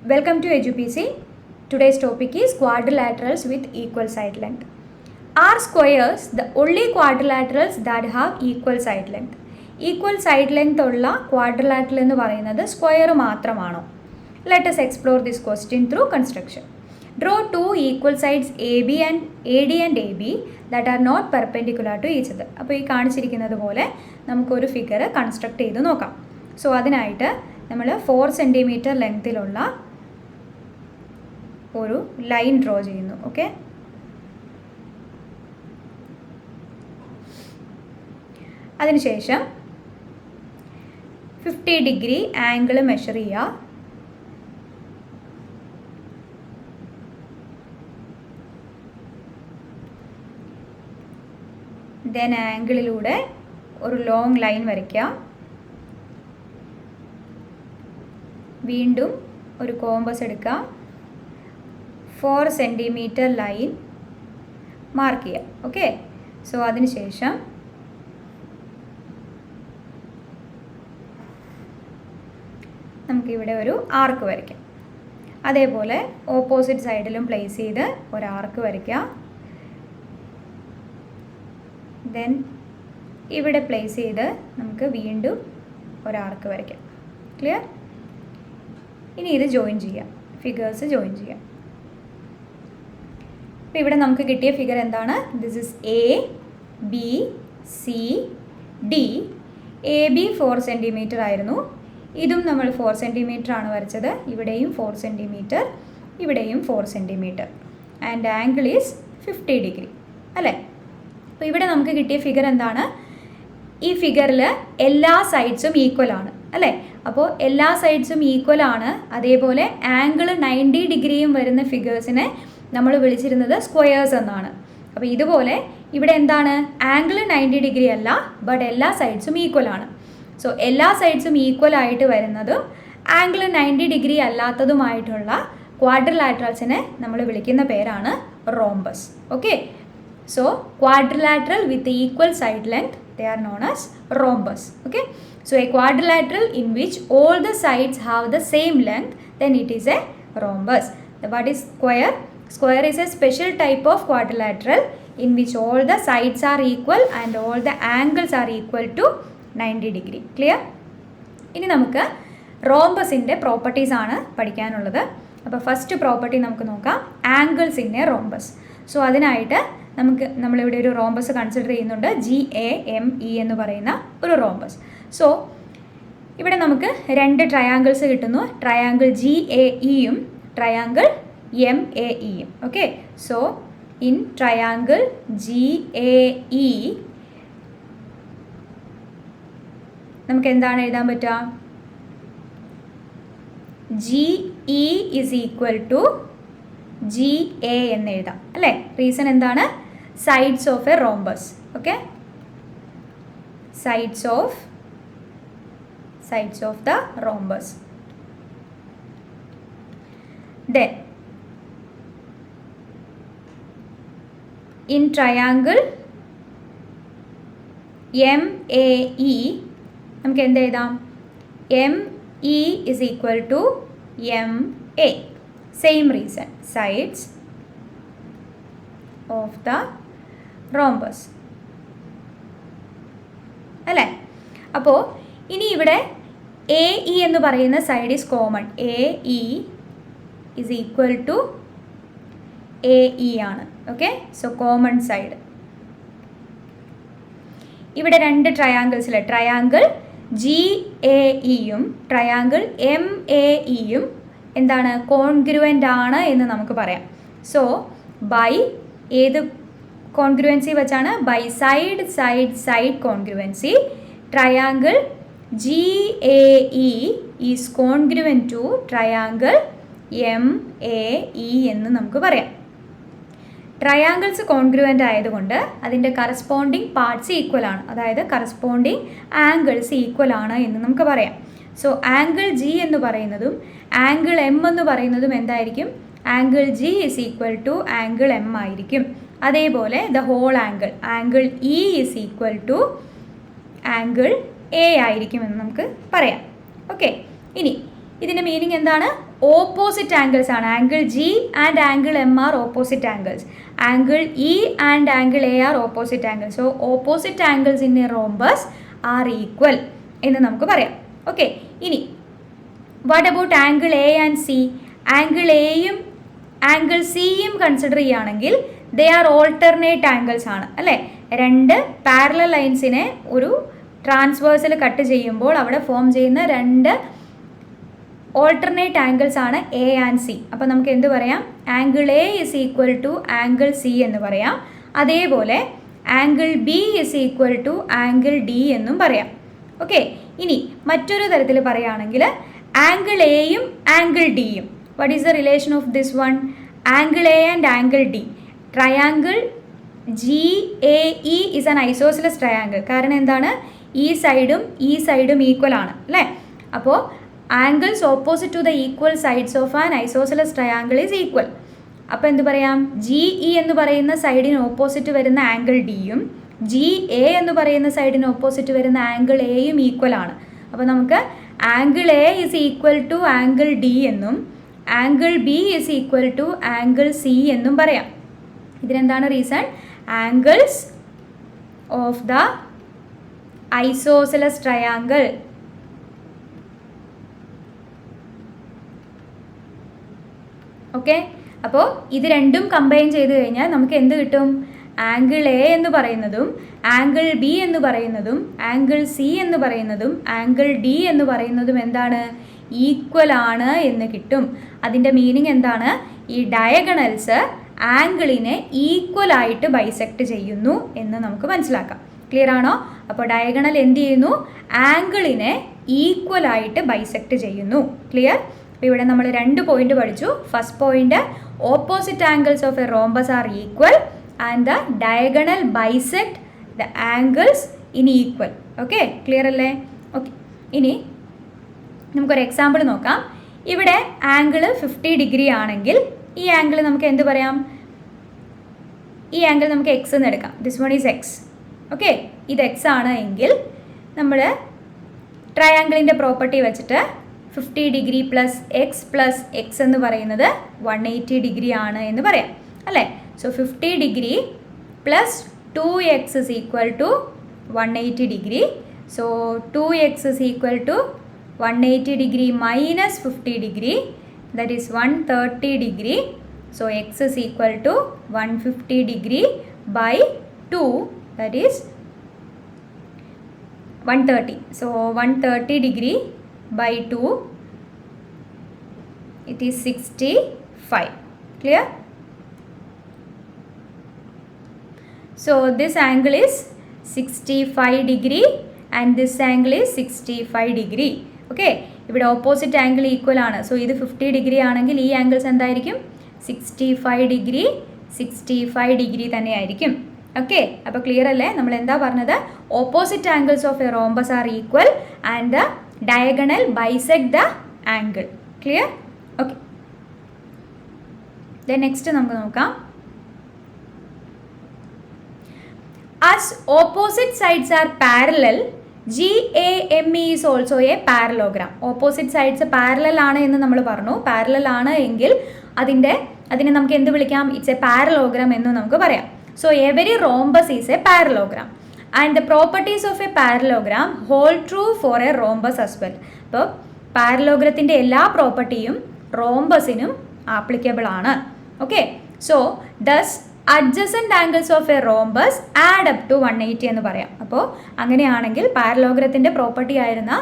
Welcome to EduPC. Today's topic is quadrilaterals with equal side length. Are squares the only quadrilaterals that have equal side length? Equal side length ഉള്ള quadrilateral എന്ന് പറയുന്നത് square മാത്രമാണോ? Let us explore this question through construction. Draw two equal sides AD and AB that are not perpendicular to each other. അപ്പോൾ ഈ കാണിച്ചിരിക്കുന്നത് പോലെ നമുക്കൊരു figure construct ചെയ്ത് നോക്കാം. സോ അതിനായിട്ട് നമ്മൾ 4 സെൻറ്റിമീറ്റർ ലെങ്തിലുള്ള ഒരു ലൈൻ ഡ്രോ ചെയ്യുന്നു. ഓക്കെ, അതിനുശേഷം 50 ഡിഗ്രി ആംഗിൾ മെഷർ ചെയ്യുക. ദെൻ ആംഗിളിലൂടെ ഒരു ലോങ് ലൈൻ വരയ്ക്കുക. വീണ്ടും ഒരു കോമ്പസ് എടുക്കുക. 4 സെൻറ്റിമീറ്റർ ലൈൻ മാർക്ക് ചെയ്യുക. ഓക്കെ, സോ അതിനുശേഷം നമുക്കിവിടെ ഒരു ആർക്ക് വരയ്ക്കാം. അതേപോലെ ഓപ്പോസിറ്റ് സൈഡിലും പ്ലേസ് ചെയ്ത് ഒരു ആർക്ക് വരയ്ക്കുക. ദെൻ ഇവിടെ പ്ലേസ് ചെയ്ത് നമുക്ക് വീണ്ടും ഒരു ആർക്ക് വരയ്ക്കാം. ക്ലിയർ? ഇനി ഇത് ജോയിൻ ചെയ്യാം, ഫിഗേഴ്സ് ജോയിൻ ചെയ്യാം. അപ്പോൾ ഇവിടെ നമുക്ക് കിട്ടിയ ഫിഗർ എന്താണ്? This is A B C D. A B 4 centimetre ആയിരുന്നു. ഇതും നമ്മൾ 4 സെൻറ്റിമീറ്റർ ആണ് വരച്ചത്. ഇവിടെയും 4 സെൻറ്റിമീറ്റർ, ഇവിടെയും 4 centimetre. And angle is 50 degree അല്ലേ? അപ്പോൾ ഇവിടെ നമുക്ക് കിട്ടിയ ഫിഗർ എന്താണ്? ഈ ഫിഗറിൽ എല്ലാ സൈഡ്സും ഈക്വൽ ആണ് അല്ലേ? അപ്പോൾ എല്ലാ സൈഡ്സും ഈക്വൽ ആണ്. അതേപോലെ ആംഗിൾ 90 ഡിഗ്രിയും വരുന്ന ഫിഗേഴ്സിനെ നമ്മൾ വിളിച്ചിരുന്നത് സ്ക്വയേഴ്സ് എന്നാണ്. അപ്പോൾ ഇതുപോലെ ഇവിടെ എന്താണ്? ആംഗിൾ 90 ഡിഗ്രി അല്ല, ബട്ട് എല്ലാ സൈഡ്സും ഈക്വൽ ആണ്. സോ എല്ലാ സൈഡ്സും ഈക്വൽ ആയിട്ട് വരുന്നതും ആംഗിൾ 90 ഡിഗ്രി അല്ലാത്തതുമായിട്ടുള്ള ക്വാഡ്രിലാറ്ററൽസിനെ നമ്മൾ വിളിക്കുന്ന പേരാണ് rhombus. Okay, so quadrilateral with equal side length, they are known as rhombus. Okay, so a quadrilateral in which all the sides have the same length, then it is a rhombus. What is square? Square is a special type of quadrilateral in which all the sides are equal and all the angles are equal to 90 degree. Clear? ഇനി നമുക്ക് റോംബസിൻ്റെ properties ആണ് പഠിക്കാനുള്ളത്. അപ്പോൾ first property നമുക്ക് നോക്കാം, angles in a rhombus. So അതിനായിട്ട് നമ്മളിവിടെ ഒരു റോംബസ് കൺസിഡർ ചെയ്യുന്നുണ്ട്, GAME എന്ന് പറയുന്ന ഒരു റോംബസ്. സോ ഇവിടെ നമുക്ക് 2 ട്രയാങ്കിൾസ് കിട്ടുന്നു, ട്രയാങ്കിൾ GAEയും ട്രയാങ്കിൾ MAEയും. Okay, so in triangle GAE നമുക്ക് എന്താണ് എഴുതാൻ പറ്റുക? GE is equal to GA എന്ന് എഴുതാം അല്ലേ? റീസൺ എന്താണ്? Sides of a rhombus. Okay, sides of the rhombus. Then in triangle MAE നമുക്ക് എന്ത് എഴുതാം? ME is equal to MA. Same reason, sides of the rhombus അല്ലേ? അപ്പോൾ ഇനി ഇവിടെ AE എന്ന് പറയുന്ന side is common. AE is equal to AE ആണ്. Okay, so common side. ഇവിടെ 2 ട്രയാങ്കിൾസിൽ ട്രയാങ്കിൾ GAEയും ട്രയാങ്കിൾ MAEയും എന്താണ്? കോൺഗ്രുവൻ്റ് ആണ് എന്ന് നമുക്ക് പറയാം. സോ ബൈ ഏത് കോൺഗ്രുവൻസി വെച്ചാണ്? By side congruency triangle GAE is congruent to triangle MAE എന്ന് നമുക്ക് പറയാം. ട്രയാങ്കിൾസ് കോൺഗ്രുവൻ്റ് ആയതുകൊണ്ട് അതിൻ്റെ കറസ്പോണ്ടിങ് പാർട്സ് ഈക്വൽ ആണ്, അതായത് കറസ്പോണ്ടിങ് ആംഗിൾസ് ഈക്വൽ ആണ് എന്ന് നമുക്ക് പറയാം. സോ ആംഗിൾ G എന്ന് പറയുന്നതും ആംഗിൾ M എന്ന് പറയുന്നതും എന്തായിരിക്കും? Angle G is equal to angle M ആയിരിക്കും. അതേപോലെ the whole angle E is equal to angle A ആയിരിക്കുമെന്ന് നമുക്ക് പറയാം. ഓക്കെ, ഇനി ഇതിൻ്റെ മീനിങ് എന്താണ്? ഓപ്പോസിറ്റ് ആംഗിൾസ് ആണ്. Angle G and angle M are opposite angles. Angle E and angle A are opposite angles. So opposite angles in a rhombus are equal എന്ന് നമുക്ക് പറയാം. ഓക്കെ, ഇനി what about angle A and C? Angle എയും angle സിയും consider ചെയ്യുകയാണെങ്കിൽ they are alternate angles ആണ് അല്ലേ. രണ്ട് പാരലൽ ലൈൻസിനെ ഒരു ട്രാൻസ്വേഴ്സിൽ കട്ട് ചെയ്യുമ്പോൾ അവിടെ ഫോം ചെയ്യുന്ന രണ്ട് ഓൾട്ടർനേറ്റ് ആംഗിൾസ് ആണ് എ ആൻഡ് സി. അപ്പോൾ നമുക്ക് എന്ത് പറയാം? Angle A is equal to angle C എന്ന് പറയാം. അതേപോലെ angle B is equal to angle D എന്നും പറയാം. ഓക്കെ, ഇനി മറ്റൊരു തരത്തിൽ പറയുകയാണെങ്കിൽ ആംഗിൾ എയും ആംഗിൾ ഡിയും. What is the relation of this one? Angle A and angle D. Triangle G A E is an isosceles triangle. കാരണം എന്താണ്? ഈ സൈഡും ഈക്വൽ ആണ് അല്ലേ. അപ്പോൾ angles opposite to the equal sides of an isosceles triangle is equal. അപ്പോൾ എന്ത് പറയാം? ജി ഇ എന്ന് പറയുന്ന സൈഡിന് ഓപ്പോസിറ്റ് വരുന്ന ആംഗിൾ ഡിയും ജി എ എന്ന് പറയുന്ന സൈഡിന് ഓപ്പോസിറ്റ് വരുന്ന ആംഗിൾ എയും ഈക്വൽ ആണ്. അപ്പോൾ നമുക്ക് angle A is equal to angle D എന്നും angle B is equal to angle C എന്നും പറയാം. ഇതിനെന്താണ് reason? Angles of the isosceles triangle okay. അപ്പോൾ ഇത് രണ്ടും കമ്പൈൻ ചെയ്ത് കഴിഞ്ഞാൽ നമുക്ക് എന്ത് കിട്ടും? ആംഗിൾ എ എന്ന് പറയുന്നതും ആംഗിൾ ബി എന്ന് പറയുന്നതും ആംഗിൾ സി എന്ന് പറയുന്നതും ആംഗിൾ ഡി എന്ന് പറയുന്നതും എന്താണ്? ഈക്വൽ ആണ് എന്ന് കിട്ടും. അതിൻ്റെ മീനിങ് എന്താണ്? ഈ ഡയഗണൽസ് ആംഗിളിനെ ഈക്വൽ ആയിട്ട് ബൈസെക്ട് ചെയ്യുന്നു എന്ന് നമുക്ക് മനസ്സിലാക്കാം. ക്ലിയർ ആണോ? അപ്പോൾ ഡയഗണൽ എന്ത് ചെയ്യുന്നു? ആംഗിളിനെ ഈക്വൽ ആയിട്ട് ബൈസെക്ട് ചെയ്യുന്നു. ക്ലിയർ? അപ്പോൾ ഇവിടെ നമ്മൾ 2 പോയിന്റ് പഠിച്ചു. First point, opposite angles of a rhombus are equal and the diagonal bisect the angles in equal. Okay, clear അല്ലേ? ഓക്കെ, ഇനി നമുക്കൊരു എക്സാമ്പിൾ നോക്കാം. ഇവിടെ ആംഗിൾ 50 ഡിഗ്രി ആണെങ്കിൽ ഈ ആംഗിൾ നമുക്ക് എന്ത് പറയാം? ഈ ആംഗിൾ നമുക്ക് എക്സ് എന്ന് എടുക്കാം. This one is X. Okay, ഇത് എക്സ് ആണ് എങ്കിൽ നമ്മൾ ട്രയാങ്കിളിൻ്റെ പ്രോപ്പർട്ടി വെച്ചിട്ട് 50 ഡിഗ്രി പ്ലസ് എക്സ് എന്ന് പറയുന്നത് 180 ഡിഗ്രി ആണ് എന്ന് പറയാം അല്ലേ. So 50 degree plus 2x is equal to 180 degree. So 2x is equal to 180 degree minus 50 degree, that is 130 degree. So x is equal to 150 degree by 2, that is 130. So 130 degree by 2, it is 65. Clear? So this angle is 65 degree and this angle is 65 degree. Okay, ഇവിടെ opposite angle equal ആണ്. So ഇത് 50 degree ആണെങ്കിൽ ഈ angles എന്തായിരിക്കും? 65 degree തന്നെ ആയിരിക്കും. Okay, അപ്പോൾ clear അല്ലേ? നമ്മൾ എന്താ പറഞ്ഞത്? Opposite angles of a rhombus are equal and the diagonal bisect the angle. Clear? Okay, then next നമുക്ക് നോക്കാം. As opposite sides are parallel, GAME is also a parallelogram. Opposite sides parallel ആണ് എന്ന് നമ്മൾ പറഞ്ഞു. പാരലൽ ആണ് എങ്കിൽ അതിനെ നമുക്ക് എന്ത് വിളിക്കാം? ഇറ്റ്സ് എ പാരലോഗ്രാം എന്ന് നമുക്ക് പറയാം. So every rhombus is a parallelogram and the properties of a parallelogram hold true for a rhombus as well. അപ്പോൾ പാരലോഗ്രത്തിൻ്റെ എല്ലാ പ്രോപ്പർട്ടിയും റോംബസിനും ആപ്ലിക്കബിൾ ആണ്. Okay, so thus adjacent angles of a rhombus add up to 180 എന്ന് പറയാം. അപ്പോൾ അങ്ങനെയാണെങ്കിൽ പാരലോഗ്രത്തിൻ്റെ പ്രോപ്പർട്ടി ആയിരുന്ന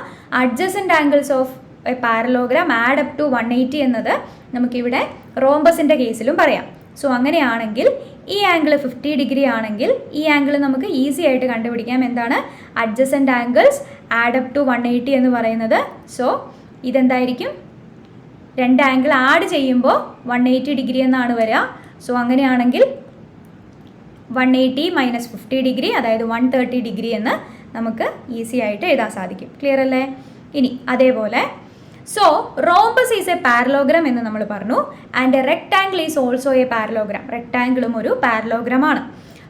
adjacent angles of a parallelogram add up to 180 എന്നത് നമുക്കിവിടെ റോംബസിൻ്റെ കേസിലും പറയാം. സോ അങ്ങനെയാണെങ്കിൽ ഈ ആംഗിൾ 50 ഡിഗ്രി ആണെങ്കിൽ ഈ ആംഗിൾ നമുക്ക് ഈസി ആയിട്ട് കണ്ടുപിടിക്കാം. എന്താണ്? Adjacent angles add up to 180 എന്ന് പറയുന്നത്. സോ ഇതെന്തായിരിക്കും? 2 ആംഗിൾ ആഡ് ചെയ്യുമ്പോൾ 180 ഡിഗ്രി എന്നാണ് വരിക. സോ അങ്ങനെയാണെങ്കിൽ 180 മൈനസ് 50 ഡിഗ്രി, അതായത് 130 ഡിഗ്രി എന്ന് നമുക്ക് ഈസി ആയിട്ട് എഴുതാൻ സാധിക്കും. ക്ലിയർ അല്ലേ? ഇനി അതേപോലെ so rhombus is a parallelogram എന്ന് നമ്മൾ പറഞ്ഞു and a rectangle is also a parallelogram. റെക്ടാംഗിളും ഒരു പാരലോഗ്രാം ആണ്.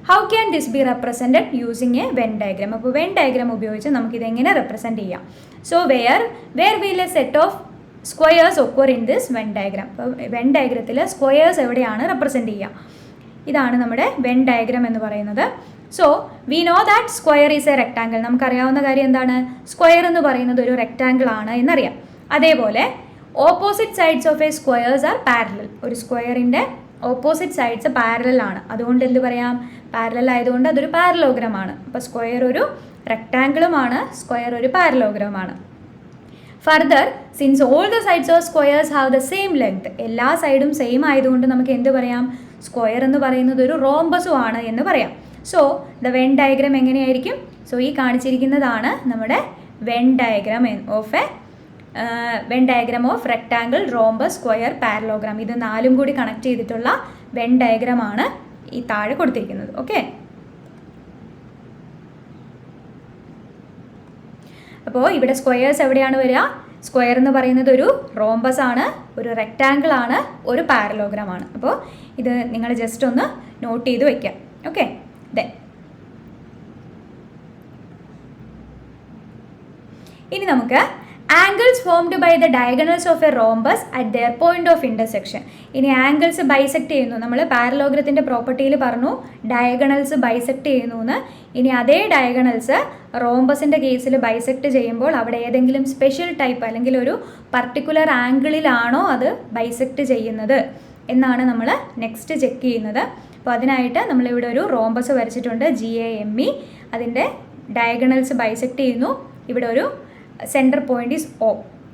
How can this be represented using a Venn diagram? അപ്പോൾ വെൻ ഡയഗ്രാം ഉപയോഗിച്ച് നമുക്കിതെങ്ങനെ റെപ്രസെൻറ്റ് ചെയ്യാം? So where will a set of squares occur in this Venn diagram. അപ്പോൾ Venn ഡയഗ്രത്തിൽ squares എവിടെയാണ് റെപ്രസെൻറ്റ് ചെയ്യുക? ഇതാണ് നമ്മുടെ വെൻ ഡയഗ്രാം എന്ന് പറയുന്നത്. So we know that square is A rectangle. നമുക്കറിയാവുന്ന കാര്യം എന്താണ്? സ്ക്വയർ എന്ന് പറയുന്നത് ഒരു റെക്ടാങ്കിൾ ആണ് എന്നറിയാം. അതേപോലെ opposite sides of A squares R parallel. ഒരു സ്ക്വയറിൻ്റെ ഓപ്പോസിറ്റ് സൈഡ്സ് പാരലൽ ആണ്. അതുകൊണ്ട് എന്ത് പറയാം? പാരലൽ ആയതുകൊണ്ട് അതൊരു പാരലോഗ്രാമാണ്. അപ്പോൾ സ്ക്വയർ ഒരു റെക്ടാങ്കിളുമാണ്, സ്ക്വയർ ഒരു പാരലോഗ്രാമാണ്. Further, since all the sides of squares have the same length, എല്ലാ സൈഡും സെയിം ആയതുകൊണ്ട് നമുക്ക് എന്ത് പറയാം? സ്ക്വയർ എന്ന് പറയുന്നത് ഒരു റോംബസും ആണ് എന്ന് പറയാം. സോ ദ വെൻ ഡയഗ്രാം എങ്ങനെയായിരിക്കും? സോ ഈ കാണിച്ചിരിക്കുന്നതാണ് നമ്മുടെ Venn diagram of rectangle, rhombus, square, parallelogram. ഇത് നാലും കൂടി കണക്ട് ചെയ്തിട്ടുള്ള വെൻ ഡയഗ്രാം ആണ് ഈ താഴെ കൊടുത്തിരിക്കുന്നത്. ഓക്കെ, അപ്പോൾ ഇവിടെ സ്ക്വയേഴ്സ് എവിടെയാണ് വരിക? സ്ക്വയർ എന്ന് പറയുന്നത് ഒരു റോംബസ് ആണ്, ഒരു റെക്ടാങ്കിൾ ആണ്, ഒരു പാരലോഗ്രാം ആണ്. അപ്പോൾ ഇത് നിങ്ങൾ ജസ്റ്റ് ഒന്ന് നോട്ട് ചെയ്ത് വയ്ക്കാം. ഓക്കെ, ഇനി നമുക്ക് angles formed by the diagonals of a rhombus at their point of intersection. ഇനി ആംഗിൾസ് ബൈസെക്ട് ചെയ്യുന്നു. നമ്മൾ പാരലോഗ്രത്തിൻ്റെ പ്രോപ്പർട്ടിയിൽ പറഞ്ഞു ഡയഗണൽസ് ബൈസെക്ട് ചെയ്യുന്നു എന്ന്. ഇനി അതേ ഡയഗണൽസ് റോംബസിൻ്റെ കേസിൽ ബൈസെക്ട് ചെയ്യുമ്പോൾ അവിടെ ഏതെങ്കിലും സ്പെഷ്യൽ ടൈപ്പ് അല്ലെങ്കിൽ ഒരു പർട്ടിക്കുലർ ആംഗിളിലാണോ അത് ബൈസെക്ട് ചെയ്യുന്നത് എന്നാണ് നമ്മൾ നെക്സ്റ്റ് ചെക്ക് ചെയ്യുന്നത്. അപ്പോൾ അതിനായിട്ട് നമ്മളിവിടെ ഒരു റോംബസ് വരച്ചിട്ടുണ്ട്, GAME. അതിൻ്റെ ഡയഗണൽസ് ബൈസെക്ട് ചെയ്യുന്നു. ഇവിടെ ഒരു centre point is O.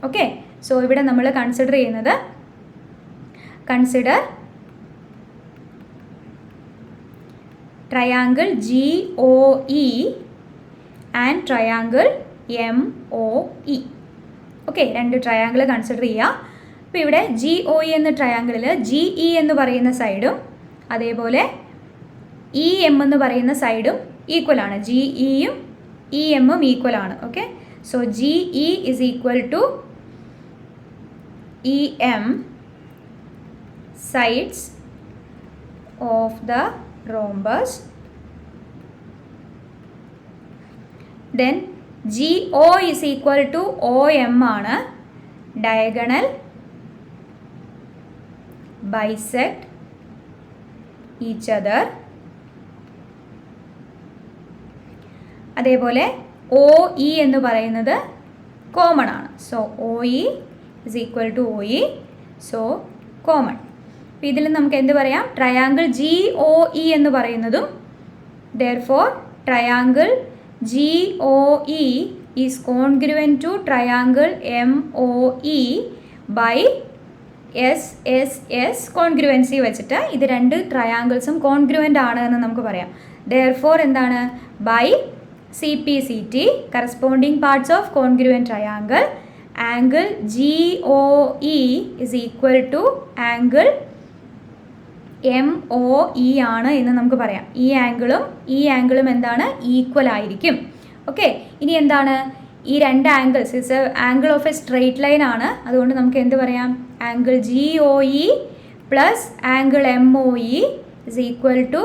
Okay, so ഇവിടെ നമ്മൾ കൺസിഡർ ചെയ്യുന്നത് triangle GOE and triangle MOE. Okay, രണ്ട് ട്രയാങ്കിൾ കൺസിഡർ ചെയ്യുക. അപ്പോൾ ഇവിടെ GOE എന്ന ട്രയാങ്കിളിൽ GE എന്ന് പറയുന്ന സൈഡും അതേപോലെ EM എന്ന് പറയുന്ന സൈഡും ഈക്വലാണ്. GEയും EMഉം ഈക്വലാണ്. Okay, so GE is equal to EM sides of the rhombus. Then GO is equal to OM ആണ്. Diagonal bisect each other. അതേപോലെ OE എന്ന് പറയുന്നത് കോമൺ ആണ്. So OE is equal to OE, so common. അപ്പോൾ ഇതിൽ നമുക്ക് എന്ത് പറയാം? ട്രയാങ്കിൾ GOE എന്ന് പറയുന്നതും therefore triangle GOE is congruent to triangle MOE by SSS congruency വെച്ചിട്ട് ഇത് രണ്ട് ട്രയാങ്കിൾസും കോൺഗ്രുവൻ്റ് ആണ് എന്ന് നമുക്ക് പറയാം. therefore എന്താണ്? By CPCT, corresponding parts of congruent triangle, angle GOE is equal to angle MOE ആണ് എന്ന് നമുക്ക് പറയാം. ഈ ആംഗിളും എന്താണ്? ഈക്വൽ ആയിരിക്കും. ഓക്കെ, ഇനി എന്താണ്? ഈ രണ്ട് angles is a angle of a straight line ആണ്. അതുകൊണ്ട് നമുക്ക് എന്ത് പറയാം? Angle GOE plus angle MOE is equal to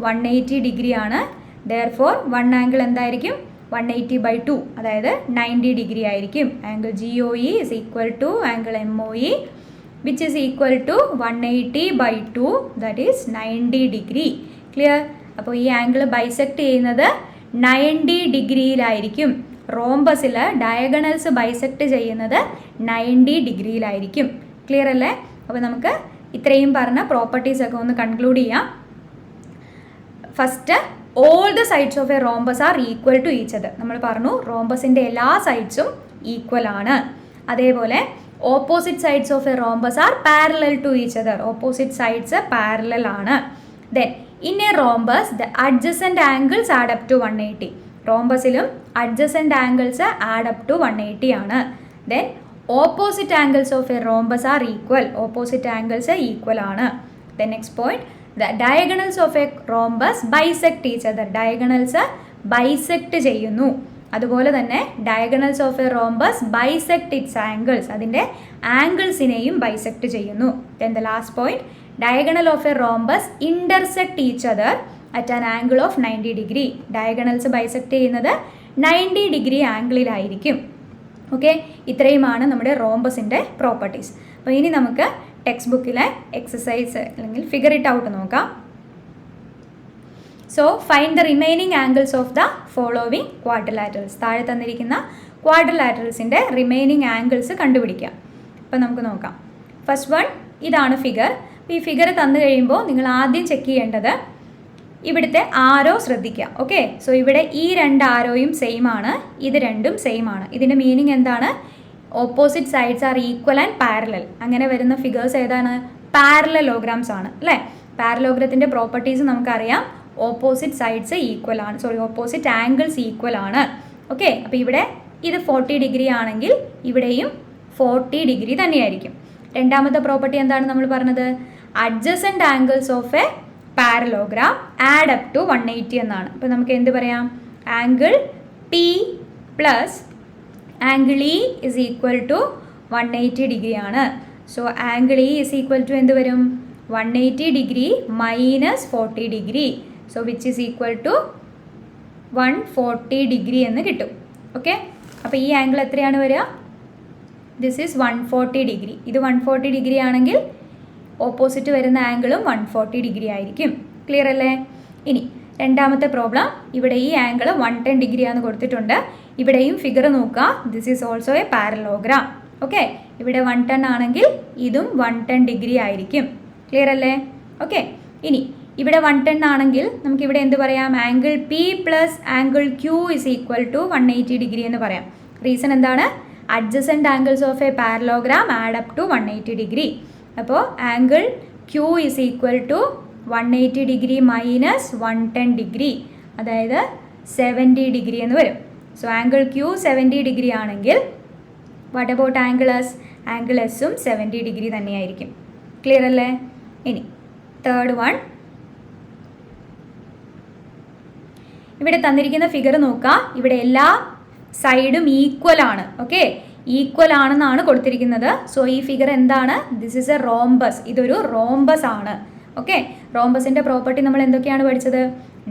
180 degree ആണ്. therefore വൺ ആംഗിൾ എന്തായിരിക്കും? 180/2, അതായത് 90 ഡിഗ്രി ആയിരിക്കും. Angle GOE is equal to angle MOE which is equal to 180/2, that is 90 degree. Clear? അപ്പോൾ ഈ ആംഗിൾ ബൈസെക്ട് ചെയ്യുന്നത് 90 ഡിഗ്രിയിലായിരിക്കും. റോംബസിൽ ഡയഗണൽസ് ബൈസെക്ട് ചെയ്യുന്നത് 90 ഡിഗ്രിയിലായിരിക്കും. Clear അല്ലേ? അപ്പോൾ നമുക്ക് ഇത്രയും പറഞ്ഞ പ്രോപ്പർട്ടീസ് ഒക്കെ ഒന്ന് കൺക്ലൂഡ് ചെയ്യാം. First, all the sides of a rhombus are equal to each other. നമ്മൾ പറഞ്ഞു റോംബസിൻ്റെ എല്ലാ സൈഡ്സും ഈക്വൽ ആണ്. അതേപോലെ opposite sides of a rhombus are parallel to each other. Opposite sides parallel ആണ്. Then in a rhombus the adjacent angles add up to 180. റോംബസിലും adjacent angles add up to 180 ആണ്. Then opposite angles of a rhombus are equal. Opposite angles equal ആണ്. Then next point, the diagonals of a rhombus bisect each other. Diagonals bisect ചെയ്യുന്നു. അതുപോലെ തന്നെ diagonals of a rhombus bisect it's angles. അതിൻ്റെ ആംഗിൾസിനെയും bisect ചെയ്യുന്നു. then the last point, diagonal of a rhombus intersect each other at an angle of 90 degree. Diagonals bisect ചെയ്യുന്നത് 90 degree ആംഗിളിലായിരിക്കും. Okay, ഇത്രയുമാണ് നമ്മുടെ റോംബസിൻ്റെ properties. അപ്പോൾ ഇനി നമുക്ക് ടെക്സ്റ്റ് ബുക്കിലെ എക്സസൈസ് അല്ലെങ്കിൽ ഫിഗർ ഇറ്റ് ഔട്ട് നോക്കാം. So find the remaining angles of the following quadrilaterals. താഴെ തന്നിരിക്കുന്ന ക്വാഡ്രിലാറ്ററൽസിൻ്റെ റിമൈനിങ് ആംഗിൾസ് കണ്ടുപിടിക്കാം. അപ്പോൾ നമുക്ക് നോക്കാം. ഫസ്റ്റ് വൺ, ഇതാണ് ഫിഗർ. ഈ ഫിഗർ തന്നു കഴിയുമ്പോൾ നിങ്ങൾ ആദ്യം ചെക്ക് ചെയ്യേണ്ടത് ഇവിടുത്തെ ആരോ ശ്രദ്ധിക്കുക. ഓക്കെ, സോ ഇവിടെ ഈ രണ്ട് ആരോയും സെയിം ആണ്, ഇത് രണ്ടും സെയിം ആണ്. ഇതിൻ്റെ മീനിങ് എന്താണ്? Opposite sides are equal and parallel. അങ്ങനെ വരുന്ന ഫിഗേഴ്സ് ഏതാണ്? പാരലലോഗ്രാംസ് ആണ് അല്ലേ. പാരലോഗ്രത്തിൻ്റെ പ്രോപ്പർട്ടീസ് നമുക്കറിയാം. ഓപ്പോസിറ്റ് സൈഡ്സ് ഈക്വൽ ആണ്, ഓപ്പോസിറ്റ് ആംഗിൾസ് ഈക്വൽ ആണ്. ഓക്കെ, അപ്പോൾ ഇവിടെ ഇത് 40 ഡിഗ്രി ആണെങ്കിൽ ഇവിടെയും 40 ഡിഗ്രി തന്നെയായിരിക്കും. രണ്ടാമത്തെ പ്രോപ്പർട്ടി എന്താണ് നമ്മൾ പറഞ്ഞത്? Adjacent angles of a parallelogram add up to 180 എന്നാണ്. അപ്പോൾ നമുക്ക് എന്ത് പറയാം? Angle P plus angle E is equal to 180 degree ആണ്. So angle E is equal to എന്ത് വരും? 180 degree minus 40 degree. So which is equal to 140 degree എന്ന് കിട്ടും. ഓക്കെ, അപ്പോൾ ഈ ആംഗിൾ എത്രയാണ് വരിക? This is 140 degree. ഇത് 140 ഡിഗ്രി ആണെങ്കിൽ ഓപ്പോസിറ്റ് വരുന്ന ആംഗിളും 140 ഡിഗ്രി ആയിരിക്കും. ക്ലിയർ അല്ലേ? ഇനി രണ്ടാമത്തെ പ്രോബ്ലം, ഇവിടെ ഈ ആംഗിൾ 110 ഡിഗ്രി ആണെന്ന് കൊടുത്തിട്ടുണ്ട്. ഇവിടെയും ഫിഗർ നോക്കുക. This is also a parallelogram. Okay, ഇവിടെ 110 ആണെങ്കിൽ ഇതും 110 ഡിഗ്രി ആയിരിക്കും. ക്ലിയർ അല്ലേ? ഓക്കെ, ഇനി ഇവിടെ 110 ആണെങ്കിൽ നമുക്കിവിടെ എന്ത് പറയാം? Angle P plus angle Q is equal to 180 degree എന്ന് പറയാം. റീസൺ എന്താണ്? Adjacent angles of a parallelogram add up to 180 degree. അപ്പോൾ angle Q is equal to 180 degree minus 110 degree, അതായത് 70 ഡിഗ്രി എന്ന് വരും. സോ ആംഗിൾ ക്യൂ 70 ഡിഗ്രി ആണെങ്കിൽ what about angle S? Angle എസും 70 degree തന്നെയായിരിക്കും. ക്ലിയർ അല്ലേ? ഇനി തേർഡ് വൺ, ഇവിടെ തന്നിരിക്കുന്ന ഫിഗർ നോക്കുക. ഇവിടെ എല്ലാ സൈഡും ഈക്വൽ ആണ്. ഓക്കെ, ഈക്വൽ ആണെന്നാണ് കൊടുത്തിരിക്കുന്നത്. സോ ഈ ഫിഗർ എന്താണ്? This is a rhombus. ഇതൊരു റോംബസ് ആണ്. ഓക്കെ, റോംബസിൻ്റെ പ്രോപ്പർട്ടി നമ്മൾ എന്തൊക്കെയാണ് പഠിച്ചത്?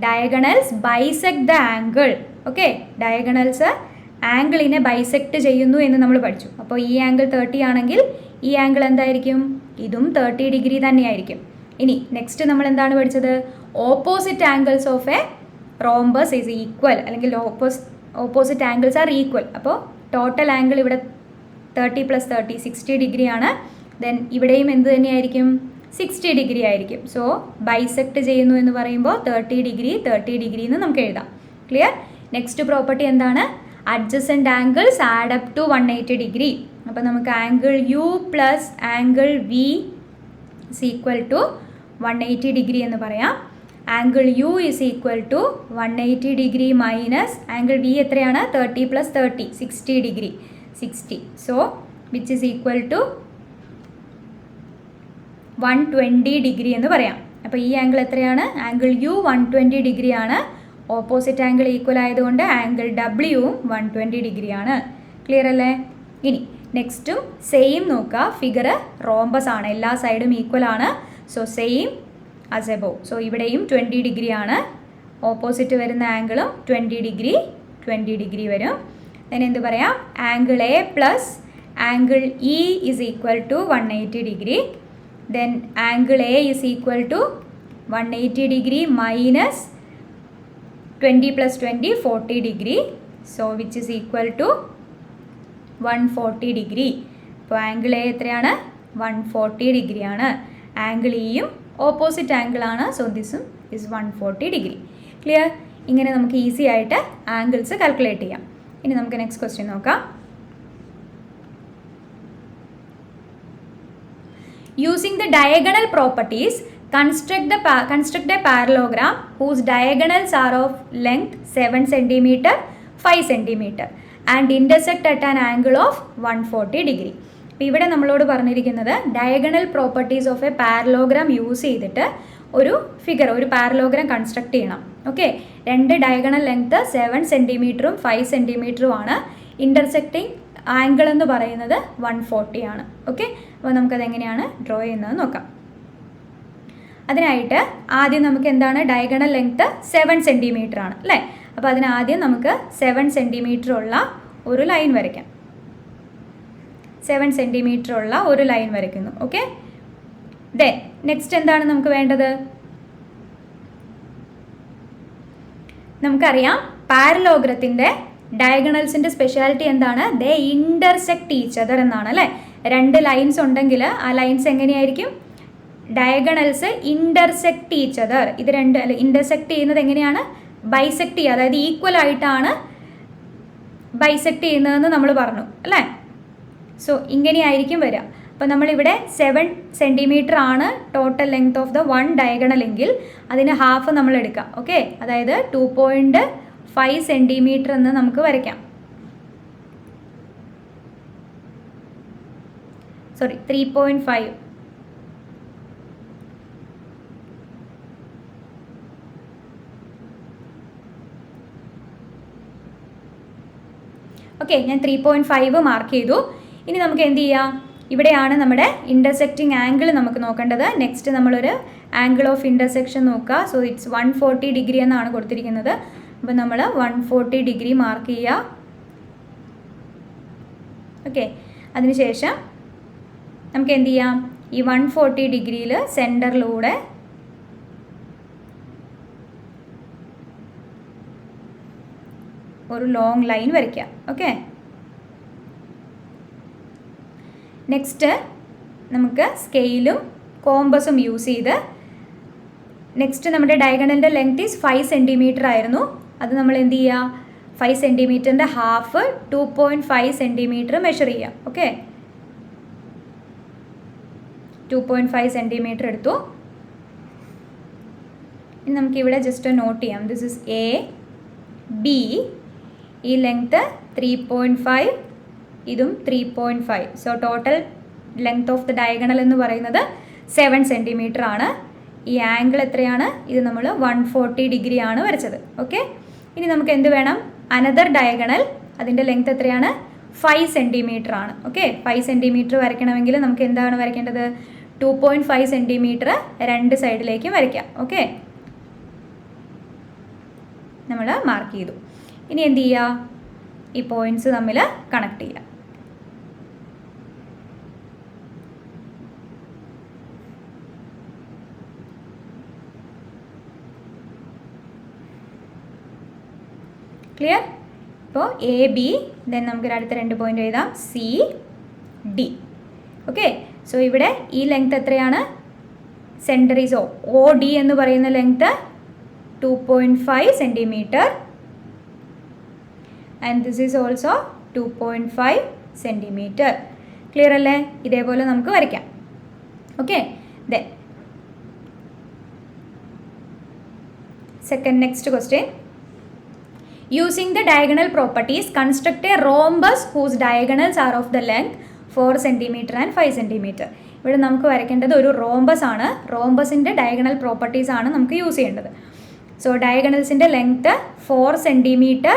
Diagonals bisect the angle. Okay, diagonals ആംഗിളിനെ ബൈസെക്ട് ചെയ്യുന്നു എന്ന് നമ്മൾ പഠിച്ചു. അപ്പോൾ ഈ ആംഗിൾ 30 ആണെങ്കിൽ ഈ ആംഗിൾ എന്തായിരിക്കും? ഇതും 30 ഡിഗ്രി തന്നെയായിരിക്കും. ഇനി നെക്സ്റ്റ് നമ്മൾ എന്താണ് പഠിച്ചത്? Opposite angles of a rhombus is equal, അല്ലെങ്കിൽ ഓപ്പോസിറ്റ് ആംഗിൾസ് ആർ ഈക്വൽ. അപ്പോൾ ടോട്ടൽ ആംഗിൾ ഇവിടെ 30 + 30 60 ഡിഗ്രി ആണ്. ദെൻ ഇവിടെയും എന്ത് തന്നെയായിരിക്കും? 60 ഡിഗ്രി ആയിരിക്കും. സോ ബൈസെക്ട് ചെയ്യുന്നു എന്ന് പറയുമ്പോൾ 30 ഡിഗ്രി എന്ന് നമുക്ക് എഴുതാം. ക്ലിയർ? നെക്സ്റ്റ് പ്രോപ്പർട്ടി എന്താണ്? Adjacent angles add up to 180 degree. അപ്പോൾ നമുക്ക് angle U plus angle V is equal to 180 degree എന്ന് പറയാം. Angle U is equal to 180 degree minus angle V എത്രയാണ്? 30 + 30 60 degree, 60. So which is equal to 120 degree എന്ന് പറയാം. അപ്പോൾ ഈ angle എത്രയാണ്? ആംഗിൾ യു 120 ഡിഗ്രി ആണ്. ഓപ്പോസിറ്റ് ആംഗിൾ ഈക്വൽ ആയതുകൊണ്ട് ആംഗിൾ ഡബ്ല്യുവും 120 ഡിഗ്രി ആണ്. ക്ലിയർ അല്ലേ? ഇനി നെക്സ്റ്റും സെയിം നോക്കുക. ഫിഗർ റോംബസ് ആണ്, എല്ലാ സൈഡും ഈക്വൽ ആണ്. So same as above. So ഇവിടെയും 20 ഡിഗ്രി ആണ്. ഓപ്പോസിറ്റ് വരുന്ന ആംഗിളും 20 ഡിഗ്രി വരും. then എന്ത് പറയാം? Angle A plus angle E is equal to 180 degree. then angle A is equal to 180 degree minus 20 + 20 40 degree. So which is equal to 140 degree. അപ്പോൾ angle A എത്രയാണ്? 140 degree ആണ്. Angle ഇയും opposite angle ആണ്. So ദിസും is 140 degree. Clear? ഇങ്ങനെ നമുക്ക് easy ആയിട്ട് angles calculate ചെയ്യാം. ഇനി നമുക്ക് നെക്സ്റ്റ് ക്വസ്റ്റ്യൻ നോക്കാം. Using the diagonal properties construct a parallelogram whose diagonals are of length 7 cm, 5 cm and intersect at an angle of 140 degree. അപ്പോൾ ഇവിടെ നമ്മളോട് പറഞ്ഞിരിക്കുന്നത് diagonal properties of a parallelogram use ചെയ്തിട്ട് ഒരു ഫിഗർ, ഒരു പാരലോഗ്രാം കൺസ്ട്രക്ട് ചെയ്യണം. Okay, രണ്ട് diagonal length 7 സെൻറ്റിമീറ്ററും 5 സെൻറ്റിമീറ്ററും ആണ്. ഇൻ്റർസെക്റ്റിംഗ് ആംഗിൾ എന്ന് പറയുന്നത് 140 ആണ്. ഓക്കെ, അപ്പോൾ നമുക്കതെങ്ങനെയാണ് ഡ്രോ ചെയ്യുന്നത് നോക്കാം. അതിനായിട്ട് ആദ്യം നമുക്ക് എന്താണ്? ഡയഗണൽ ലെങ്ത് 7 സെൻറ്റിമീറ്റർ ആണ് അല്ലേ. അപ്പോൾ അതിനാദ്യം നമുക്ക് 7 സെൻറ്റിമീറ്റർ ഉള്ള ഒരു ലൈൻ വരയ്ക്കാം. 7 സെൻറ്റിമീറ്റർ ഉള്ള ഒരു ലൈൻ വരയ്ക്കുന്നു. ഓക്കെ, ദെൻ നെക്സ്റ്റ് എന്താണ് നമുക്ക് വേണ്ടത്? നമുക്കറിയാം പാരലോഗ്രത്തിൻ്റെ ഡയഗണൽസിൻ്റെ സ്പെഷ്യാലിറ്റി എന്താണ്? ദേ ഇൻ്റർസെക്റ്റ് ഈച്ച് അതർ എന്നാണ് അല്ലേ. 2 ലൈൻസ് ഉണ്ടെങ്കിൽ ആ ലൈൻസ് എങ്ങനെയായിരിക്കും? Diagonals intersect each other. ഇത് രണ്ട് അല്ല, ഇൻ്റർസെക്റ്റ് ചെയ്യുന്നത് എങ്ങനെയാണ്? ബൈസെക്റ്റ് ചെയ്യുക, അതായത് ഈക്വൽ ആയിട്ടാണ് ബൈസെക്റ്റ് ചെയ്യുന്നതെന്ന് നമ്മൾ പറഞ്ഞു അല്ലേ. സോ ഇങ്ങനെയായിരിക്കും വരിക. അപ്പോൾ നമ്മളിവിടെ 7 സെൻറ്റിമീറ്റർ ആണ് total length of the 1 diagonal എങ്കിൽ അതിന് ഹാഫ് നമ്മൾ എടുക്കാം. ഓക്കെ, അതായത് 2.5 സെൻറ്റിമീറ്റർ എന്ന് നമുക്ക് വരയ്ക്കാം. സോറി 3.5. ഓക്കെ, ഞാൻ 3.5 മാർക്ക് ചെയ്തു. ഇനി നമുക്ക് എന്ത് ചെയ്യാം? ഇവിടെയാണ് നമ്മുടെ ഇൻ്റർസെക്റ്റിംഗ് ആംഗിൾ നമുക്ക് നോക്കേണ്ടത്. നെക്സ്റ്റ് നമ്മളൊരു ആംഗിൾ ഓഫ് ഇൻ്റർസെക്ഷൻ നോക്കുക. സോ ഇറ്റ്സ് 140 ഡിഗ്രി എന്നാണ് കൊടുത്തിരിക്കുന്നത്. അപ്പോൾ നമ്മൾ 140 ഡിഗ്രി മാർക്ക് ചെയ്യുക. ഓക്കെ, അതിനുശേഷം നമുക്ക് എന്ത് ചെയ്യാം? ഈ 140 ഡിഗ്രിയിൽ സെൻറ്ററിലൂടെ ഒരു ലോങ് ലൈൻ വരയ്ക്കുക. ഓക്കെ, നെക്സ്റ്റ് നമുക്ക് സ്കെയിലും കോമ്പസും യൂസ് ചെയ്ത് നെക്സ്റ്റ് നമ്മുടെ ഡയഗണലിൻ്റെ ലെങ്ത് ഈസ് 5 സെൻറ്റിമീറ്റർ ആയിരുന്നു. അത് നമ്മൾ എന്ത് ചെയ്യുക? 5 സെൻറ്റിമീറ്ററിൻ്റെ ഹാഫ് 2.5 സെൻറ്റിമീറ്റർ മെഷർ ചെയ്യുക. ഓക്കെ, 2.5 സെൻറ്റിമീറ്റർ എടുത്തു. ഇനി നമുക്കിവിടെ ജസ്റ്റ് നോട്ട് ചെയ്യാം. This is A B. ഈ ലെങ്ത്ത് 3.5, ഇതും 3.5. So total length of the diagonal എന്ന് പറയുന്നത് 7 സെൻറ്റിമീറ്റർ ആണ്. ഈ ആംഗിൾ എത്രയാണ്? ഇത് നമ്മൾ 140 ഡിഗ്രി ആണ് വരച്ചത്. ഓക്കെ, ഇനി നമുക്ക് എന്ത് വേണം? അനദർ ഡയഗണൽ, അതിൻ്റെ ലെങ്ത് എത്രയാണ്? 5 സെൻറ്റിമീറ്റർ ആണ്. ഓക്കെ, 5 സെൻറ്റിമീറ്റർ വരയ്ക്കണമെങ്കിൽ നമുക്ക് എന്താണ് വരയ്ക്കേണ്ടത്? 2.5 സെൻറ്റിമീറ്റർ 2 സൈഡിലേക്കും വരയ്ക്കാം. ഓക്കെ, നമ്മൾ മാർക്ക് ചെയ്തു. ഇനി എന്ത് ചെയ്യുക? ഈ പോയിൻറ്റ്സ് തമ്മിൽ കണക്ട് ചെയ്യുക. ക്ലിയർ? ഇപ്പോൾ എ ബി, ദെൻ നമുക്ക് അടുത്ത 2 പോയിൻ്റ് എഴുതാം. C D. ഓക്കെ, സോ ഇവിടെ ഈ ലെങ്ത് എത്രയാണ്? സെൻറ്റർ ഈസ് ഒ ഡി എന്ന് പറയുന്ന length 2.5 centimetre and this is also 2.5 centimetre. Clear അല്ലേ? ഇതേപോലെ നമുക്ക് വരയ്ക്കാം. Okay, then second next question. Using the diagonal properties, construct a rhombus whose diagonals are of the length 4 cm and 5 cm. ഇവിടെ നമുക്ക് വരയ്ക്കേണ്ടത് ഒരു rhombus ആണ്. റോംബസിൻ്റെ ഡയഗണൽ പ്രോപ്പർട്ടീസ് ആണ് നമുക്ക് യൂസ് ചെയ്യേണ്ടത്. സോ ഡയഗണൽസിൻ്റെ ലെങ്ത്ത് 4 സെൻറ്റിമീറ്റർ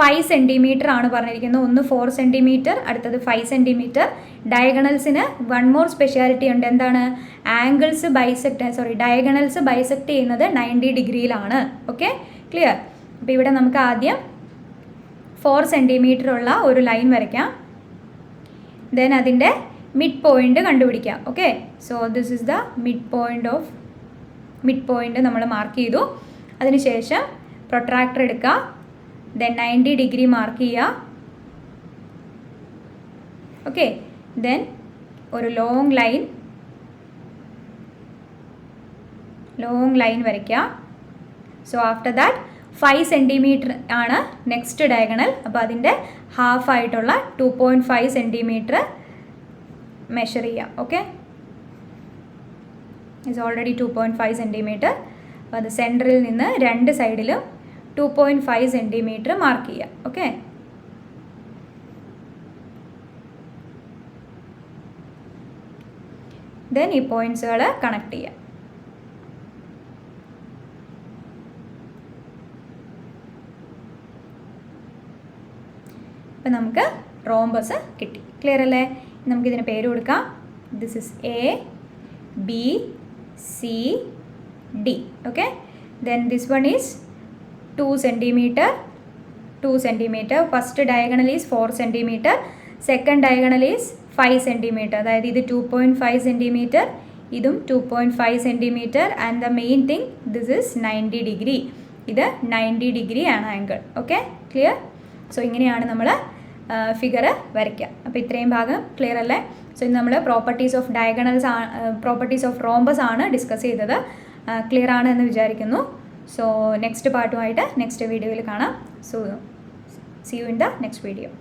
5 സെൻറ്റിമീറ്റർ ആണ് പറഞ്ഞിരിക്കുന്നത്. ഒന്ന് 4 സെൻറ്റിമീറ്റർ, അടുത്തത് 5 സെൻറ്റിമീറ്റർ. ഡയഗണൽസിന് വൺ മോർ സ്പെഷ്യാലിറ്റി ഉണ്ട്. എന്താണ്? ഡയഗണൽസ് ബൈസെക്റ്റ് ചെയ്യുന്നത് 90 ഡിഗ്രിയിലാണ്. Okay, clear? അപ്പോൾ ഇവിടെ നമുക്ക് ആദ്യം 4 സെൻറ്റിമീറ്റർ ഉള്ള ഒരു ലൈൻ വരയ്ക്കാം. ദെൻ അതിൻ്റെ മിഡ് പോയിൻ്റ് കണ്ടുപിടിക്കാം. Okay, so this is the mid point നമ്മൾ മാർക്ക് ചെയ്തു. അതിനുശേഷം പ്രൊട്രാക്ടർ എടുക്കുക. ദെൻ 90 ഡിഗ്രി മാർക്ക് ചെയ്യുക. ഓക്കെ, ദെൻ ഒരു ലോങ് ലൈൻ വരയ്ക്കുക. സോ ആഫ്റ്റർ ദാറ്റ് 5 സെൻറ്റിമീറ്റർ ആണ് നെക്സ്റ്റ് ഡയഗണൽ. അപ്പോൾ അതിൻ്റെ ഹാഫ് ആയിട്ടുള്ള 2.5 സെൻറ്റിമീറ്റർ മെഷർ ചെയ്യാം. Okay, it's already 2.5 centimetre. അപ്പോൾ അത് സെൻറ്ററിൽ നിന്ന് 2 സൈഡിലും 2.5 സെൻറ്റിമീറ്റർ മാർക്ക് ചെയ്യുക. ഓക്കെ, ദെൻ ഈ പോയിൻറ്റ്സുകൾ കണക്ട് ചെയ്യുക. അപ്പോൾ നമുക്ക് റോംബസ് കിട്ടി. ക്ലിയർ അല്ലേ? നമുക്കിതിന് പേര് കൊടുക്കാം. This is A B C D. Okay, then this one is 2 centimetre. First diagonal is 4 centimetre, second diagonal is 5 centimetre, അതായത് ഇത് 2.5 സെൻറ്റിമീറ്റർ, ഇതും 2.5 centimetre. And the main thing this is 90 degree. ഇത് 90 degree ആണ് angle. Okay, clear? So ഇങ്ങനെയാണ് നമ്മൾ figure വരയ്ക്കുക. അപ്പോൾ ഇത്രയും ഭാഗം ക്ലിയർ അല്ലേ? സോ ഇന്ന് നമ്മൾ properties of diagonals properties of rhombus ആണ് ഡിസ്കസ് ചെയ്തത്. ക്ലിയർ ആണ് എന്ന് വിചാരിക്കുന്നു. സോ നെക്സ്റ്റ് പാർട്ടുമായിട്ട് നെക്സ്റ്റ് വീഡിയോയിൽ കാണാം. So see you in the next video.